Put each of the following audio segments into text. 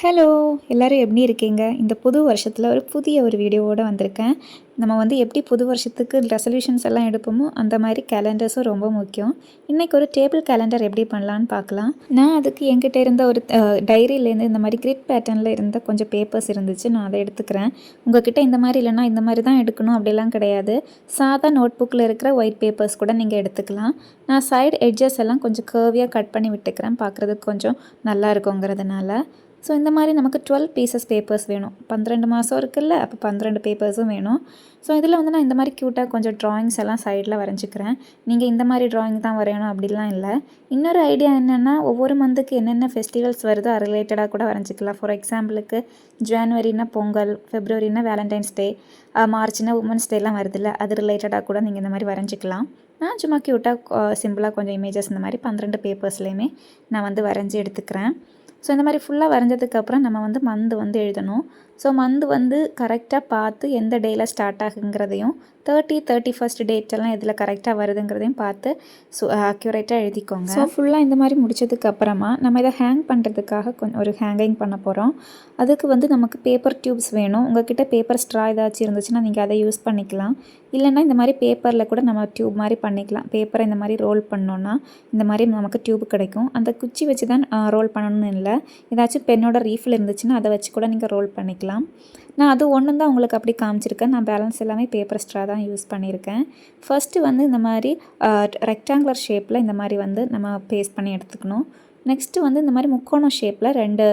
Hello எல்லோரும் எப்படி இருக்கீங்க? இந்த புது வருஷத்தில் புதிய வீடியோவோடு வந்திருக்கேன். நம்ம எப்படி புது வருஷத்துக்கு ரெசல்யூஷன்ஸ் எல்லாம் எடுப்போமோ அந்த மாதிரி கேலண்டர்ஸும் ரொம்ப முக்கியம். இன்றைக்கி ஒரு டேபிள் கேலண்டர் எப்படி பண்ணலான்னு பார்க்கலாம். நான் அதுக்கு என்கிட்ட இருந்த ஒரு டைரியிலேருந்து இந்த மாதிரி கிரிட் பேட்டர்னில் இருந்த கொஞ்சம் பேப்பர்ஸ் இருந்துச்சு. நான் அதை எடுத்துக்கிறேன். உங்கள்கிட்ட இந்த மாதிரி இல்லைனா இந்த மாதிரி தான் எடுக்கணும் அப்படிலாம் கிடையாது. சாதா நோட் புக்கில் இருக்கிற ஒயிட் பேப்பர்ஸ் கூட நீங்கள் எடுத்துக்கலாம். நான் சைடு எட்ஜஸ் எல்லாம் கொஞ்சம் கர்வியாக கட் பண்ணி விட்டுக்கிறேன், பார்க்குறதுக்கு கொஞ்சம் நல்லா இருக்குங்கிறதுனால. ஸோ இந்த மாதிரி நமக்கு 12 பீசஸ் பேப்பர்ஸ் வேணும். 12 மாதம் இருக்குல்ல, அப்போ 12 பேப்பர்ஸும் வேணும். ஸோ இதில் நான் இந்த மாதிரி க்யூட்டாக கொஞ்சம் ட்ராயிங்ஸ் எல்லாம் சைடில் வரைஞ்சிக்கிறேன். நீங்கள் இந்த மாதிரி ட்ராயிங் தான் வரையணும் அப்படிலாம் இல்லை. இன்னொரு ஐடியா என்னென்னா, ஒவ்வொரு மந்த்துக்கு என்னென்ன ஃபெஸ்டிவல்ஸ் வருதோ அது ரிலேட்டடாக கூட வரைஞ்சிக்கலாம். ஃபார் எக்ஸாம்பிளுக்கு ஜனவரினா பொங்கல், ஃபெப்ரவரினா வேலண்டைன்ஸ் டே, மார்ச்னா உமன்ஸ் டேலாம் வருதில்ல, அது ரிலேட்டடாக கூட நீங்கள் இந்த மாதிரி வரைஞ்சிக்கலாம். நான் சும்மா க்யூட்டாக சிம்பிளாக கொஞ்சம் இமேஜஸ் இந்த மாதிரி 12 பேப்பர்ஸ்லேயுமே நான் வரைஞ்சி எடுத்துக்கிறேன். ஸோ இந்த மாதிரி ஃபுல்லாக வரைஞ்சதுக்கப்புறம் நம்ம மந்த் எழுதணும். ஸோ மந்த் கரெக்டாக பார்த்து எந்த டேயில் ஸ்டார்ட் ஆகுங்கிறதையும் 31st டேட்டெல்லாம் இதில் கரெக்டாக வருதுங்கிறதையும் பார்த்து அக்யூரேட்டாக எழுதிக்கோங்க. ஸோ ஃபுல்லாக இந்த மாதிரி முடிச்சதுக்கப்புறமா நம்ம இதை ஹேங் பண்ணுறதுக்காக ஒரு ஹேங்கிங் பண்ண போகிறோம். அதுக்கு நமக்கு பேப்பர் டியூப்ஸ் வேணும். உங்கள்கிட்ட பேப்பர் ஸ்ட்ரா ஏதாச்சும் இருந்துச்சுன்னா நீங்கள் அதை யூஸ் பண்ணிக்கலாம். இல்லைன்னா இந்த மாதிரி பேப்பரில் கூட நம்ம டியூப் மாதிரி பண்ணிக்கலாம். பேப்பரை இந்த மாதிரி ரோல் பண்ணோன்னா இந்த மாதிரி நமக்கு டியூப் கிடைக்கும். அந்த குச்சி வச்சு தான் ரோல் பண்ணணும்னு இல்லை, ஏதாச்சும் பென்னோட ரீஃபில் இருந்துச்சுன்னா அதை வச்சு கூட நீங்கள் ரோல் பண்ணிக்கலாம். நான் அது ஒன்று தான் உங்களுக்கு அப்படி காமிச்சிருக்கேன். நான் பேலன்ஸ் எல்லாமே பேப்பர் ஸ்ட்ரா தான் யூஸ் பண்ணியிருக்கேன். ஃபஸ்ட்டு இந்த மாதிரி ரெக்டாங்குலர் ஷேப்பில் இந்த மாதிரி நம்ம பேஸ்ட் பண்ணி எடுத்துக்கணும். நெக்ஸ்ட்டு இந்த மாதிரி முக்கோணம் ஷேப்பில் 2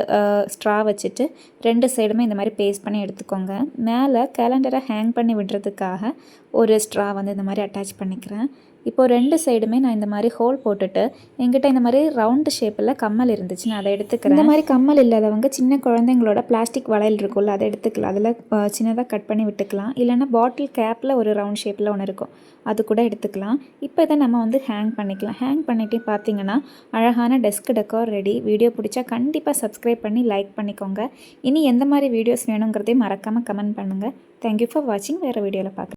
ஸ்ட்ரா வச்சுட்டு 2 சைடுமே இந்த மாதிரி பேஸ்ட் பண்ணி எடுத்துக்கோங்க. மேலே கேலண்டரை ஹேங் பண்ணி விடுறதுக்காக ஒரு ஸ்ட்ரா இந்த மாதிரி அட்டாச் பண்ணிக்கிறேன். இப்போது 2 சைடுமே நான் இந்த மாதிரி ஹோல் போட்டுட்டு என்கிட்ட இந்த மாதிரி ரவுண்டு ஷேப்பில் கம்மல் இருந்துச்சு, நான் அதை எடுத்துக்கிறேன். இந்த மாதிரி கம்மல் இல்லாதவங்க சின்ன குழந்தைங்களோட பிளாஸ்டிக் வளையல் இருக்கும்ல, அதை எடுத்துக்கலாம். அதில் சின்னதாக கட் பண்ணி விட்டுக்கலாம். இல்லைனா பாட்டில் கேப்பில் ஒரு ரவுண்ட் ஷேப்பில் ஒன்று இருக்கும், அது கூட எடுத்துக்கலாம். இப்போ இதை நம்ம ஹேங் பண்ணிக்கலாம். ஹேங் பண்ணிட்டு பார்த்தீங்கன்னா அழகான டெஸ்க் டெக்கார் ரெடி. வீடியோ பிடிச்சா கண்டிப்பாக சப்ஸ்கிரைப் பண்ணி லைக் பண்ணிக்கோங்க. இனி எந்த மாதிரி வீடியோஸ் வேணுங்கிறதையும் மறக்காமல் கமெண்ட் பண்ணுங்கள். தேங்க்யூ ஃபார் வாட்சிங். வேறு வீடியோவில் பார்க்குறேன்.